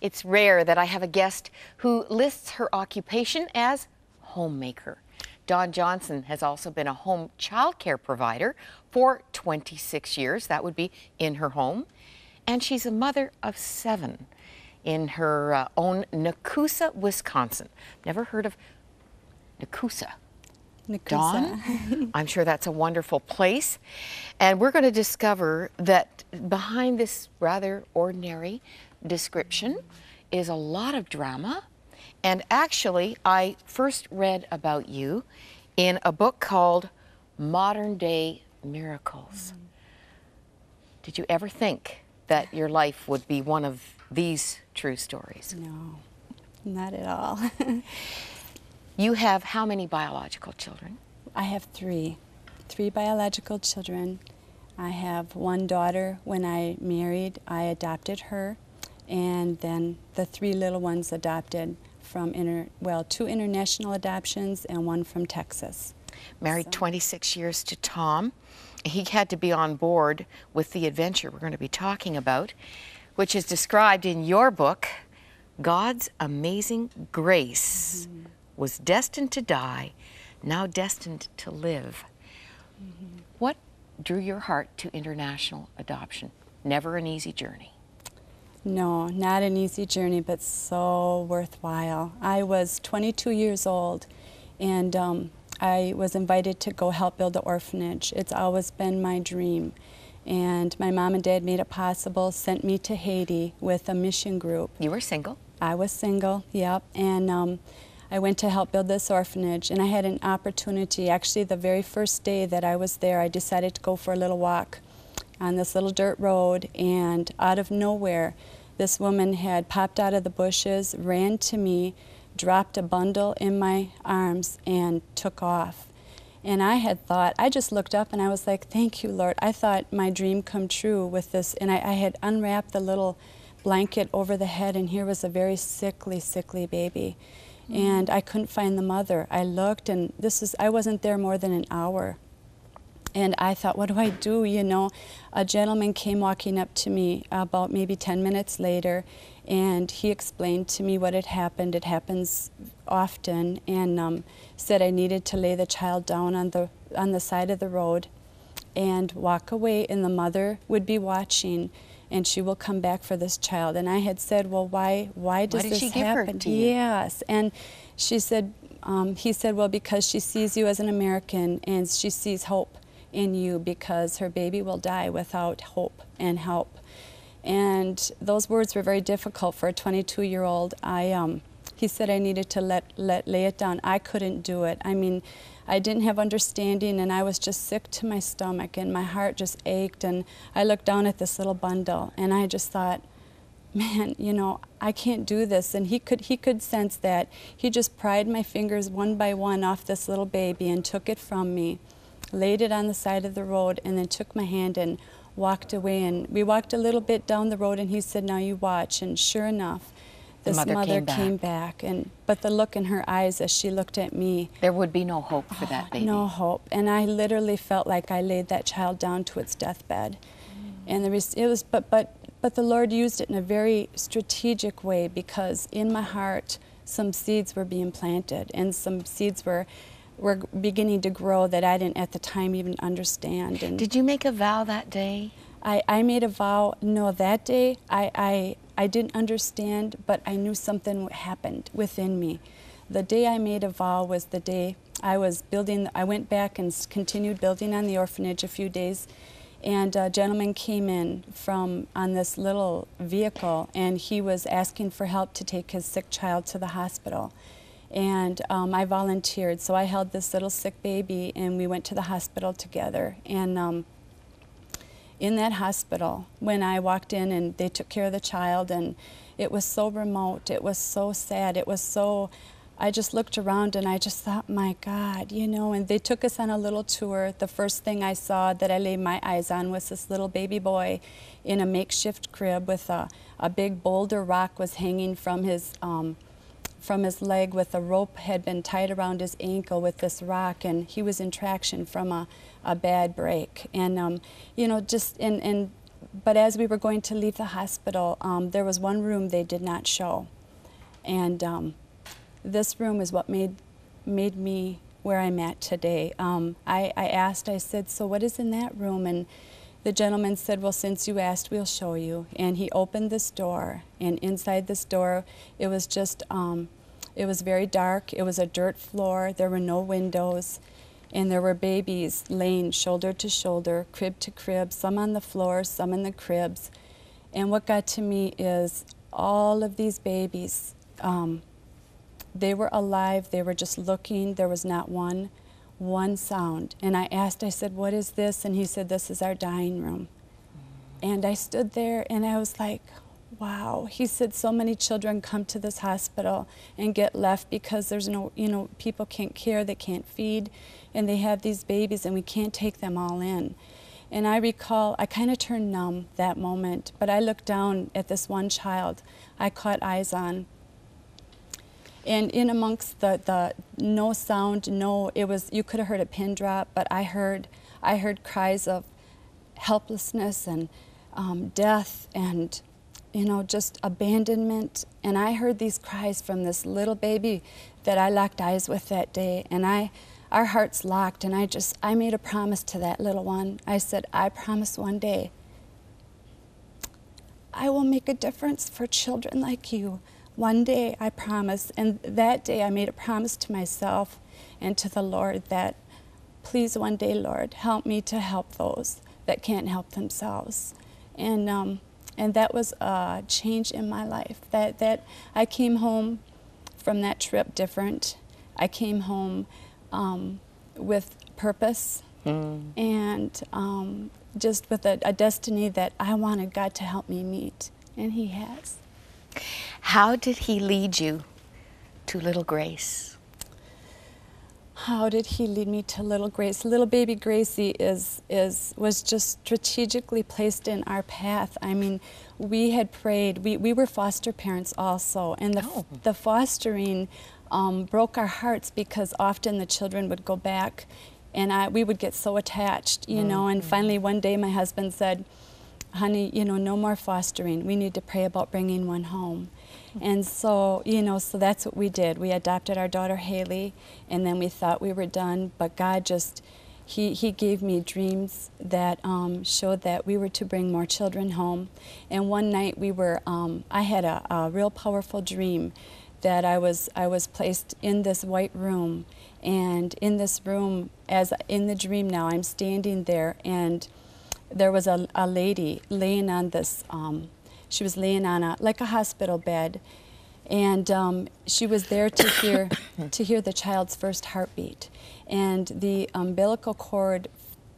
It's rare that I have a guest who lists her occupation as homemaker. Dawn Johnson has also been a home child care provider for 26 years. That would be in her home. And she's a mother of 7 in her own Nekoosa, Wisconsin. Never heard of Nekoosa. Dawn, I'm sure that's a wonderful place. And we're going to discover that behind this rather ordinary description is a lot of drama. And actually, I first read about you in a book called Modern Day Miracles. Did you ever think that your life would be one of these true stories? No, not at all. You have how many biological children? I have 3 biological children. I have 1 daughter. When I married, I adopted her, and then the 3 little ones adopted from 2 international adoptions and 1 from Texas. Married 26 years to Tom. He had to be on board with the adventure we're going to be talking about, which is described in your book, God's Amazing Grace. Was destined to die, now destined to live. What drew your heart to international adoption? Never an easy journey. No, not an easy journey, but so worthwhile. I was 22 years old, and I was invited to go help build the orphanage. It's always been my dream. And my mom and dad made it possible, sent me to Haiti with a mission group. You were single? I was single, yep. And I went to help build this orphanage, and I had an opportunity. Actually, the very first day that I was there, I decided to go for a little walk on this little dirt road, and out of nowhere, this woman had popped out of the bushes, ran to me, dropped a bundle in my arms, and took off. And I had thought, I just looked up and I was like, thank you, Lord. I thought my dream come true with this, and I had unwrapped the little blanket over the head, and here was a very sickly, sickly baby. And I couldn't find the mother. I looked, and I wasn't there more than an hour. And I thought, what do I do? You know, a gentleman came walking up to me about maybe 10 minutes later, and he explained to me what had happened. It happens often, and said I needed to lay the child down on the side of the road and walk away, and the mother would be watching, and she will come back for this child. And I had said, well, why does this she give happen? her to you? Yes. And she said, he said, well, because she sees you as an American, and she sees hope in you, because her baby will die without hope and help. And those words were very difficult for a 22-year-old. He said I needed to lay it down. I couldn't do it. I mean, I didn't have understanding, and I was just sick to my stomach, and my heart just ached, and I looked down at this little bundle, and I just thought, man, you know, I can't do this. And he could sense that. He just pried my fingers one by one off this little baby and took it from me, laid it on the side of the road, and then took my hand and walked away. And we walked a little bit down the road, and he said, now you watch. And sure enough, this mother came back. But the look in her eyes as she looked at me. There would be no hope for that baby. No hope. And I literally felt like I laid that child down to its deathbed. And but the Lord used it in a very strategic way, because in my heart some seeds were being planted, and some seeds were beginning to grow that I didn't at the time even understand. And did you make a vow that day? I made a vow. No, that day I didn't understand, but I knew something happened within me. The day I made a vow was the day I was building. I went back and continued building on the orphanage a few days, and a gentleman came in on this little vehicle, and he was asking for help to take his sick child to the hospital. And I volunteered, so I held this little sick baby, and we went to the hospital together. And in that hospital, when I walked in and they took care of the child, and it was so remote, it was so sad, it was so, I just looked around and I just thought, my God, you know, and they took us on a little tour. The first thing I saw that I laid my eyes on was this little baby boy in a makeshift crib with a big boulder rock was hanging from his leg, with a rope had been tied around his ankle with this rock, and he was in traction from a bad break. And you know, just and but as we were going to leave the hospital, there was one room they did not show. And this room is what made me where I'm at today. I asked, I said, so what is in that room? And the gentleman said, well, since you asked, we'll show you. And he opened this door, and inside this door, it was just, it was very dark. It was a dirt floor. There were no windows. And there were babies laying shoulder to shoulder, crib to crib, some on the floor, some in the cribs. And what got to me is all of these babies, they were alive. They were just looking. There was not one sound. And I asked, I said, what is this? And he said, this is our dying room. And I stood there and I was like, wow. He said, so many children come to this hospital and get left because there's no, people can't care, they can't feed, and they have these babies and we can't take them all in. And I recall, I kind of turned numb that moment, but I looked down at this one child I caught eyes on. And in amongst the no sound, you could have heard a pin drop, but I heard cries of helplessness and death and just abandonment. And I heard these cries from this little baby that I locked eyes with that day. And our hearts locked, and I made a promise to that little one. I said, I promise one day I will make a difference for children like you. One day, I promise. And that day, I made a promise to myself and to the Lord that, please, one day, Lord, help me to help those that can't help themselves. And that was a change in my life. That I came home from that trip different. I came home with purpose and just with a destiny that I wanted God to help me meet, and He has. How did He lead you to little Grace? How did He lead me to little Grace? Little baby Gracie was just strategically placed in our path. I mean, we had prayed. We were foster parents also, and the fostering broke our hearts because often the children would go back, and we would get so attached, And finally, one day, my husband said, honey, no more fostering. We need to pray about bringing one home. And so, so that's what we did. We adopted our daughter, Haley, and then we thought we were done. But God just, He gave me dreams that showed that we were to bring more children home. And one night I had a real powerful dream that I was placed in this white room. And in this room, as in the dream now, I'm standing there, and there was a lady laying on this, she was laying on like a hospital bed, and she was there to hear the child's first heartbeat. And the umbilical cord,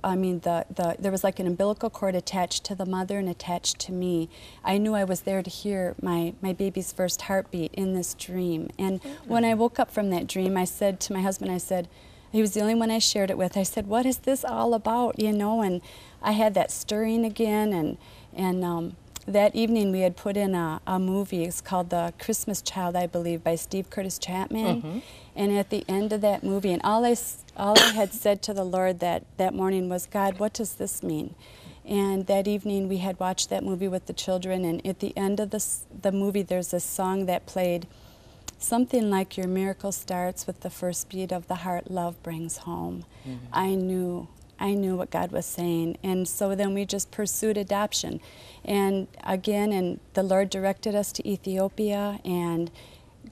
there was like an umbilical cord attached to the mother and attached to me. I knew I was there to hear my baby's first heartbeat in this dream. And when I woke up from that dream, I said to my husband, I said, he was the only one I shared it with. I said, what is this all about, And I had that stirring again, and that evening we had put in a movie. It's called The Christmas Child, I believe, by Steve Curtis Chapman. And at the end of that movie, and all I had said to the Lord that morning was, God, what does this mean? And that evening we had watched that movie with the children, and at the end of the movie there's a song that played, something like your miracle starts with the first beat of the heart love brings home. I knew what God was saying, and so then we just pursued adoption. And again, and the Lord directed us to Ethiopia, and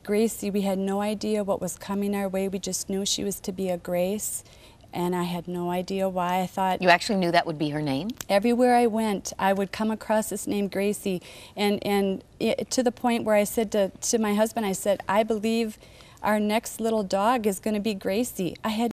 Gracie, we had no idea what was coming our way. We just knew she was to be a Grace, and I had no idea why. I thought... You actually knew that would be her name? Everywhere I went, I would come across this name, Gracie, and to the point where I said to my husband, I said, I believe our next little dog is going to be Gracie. I had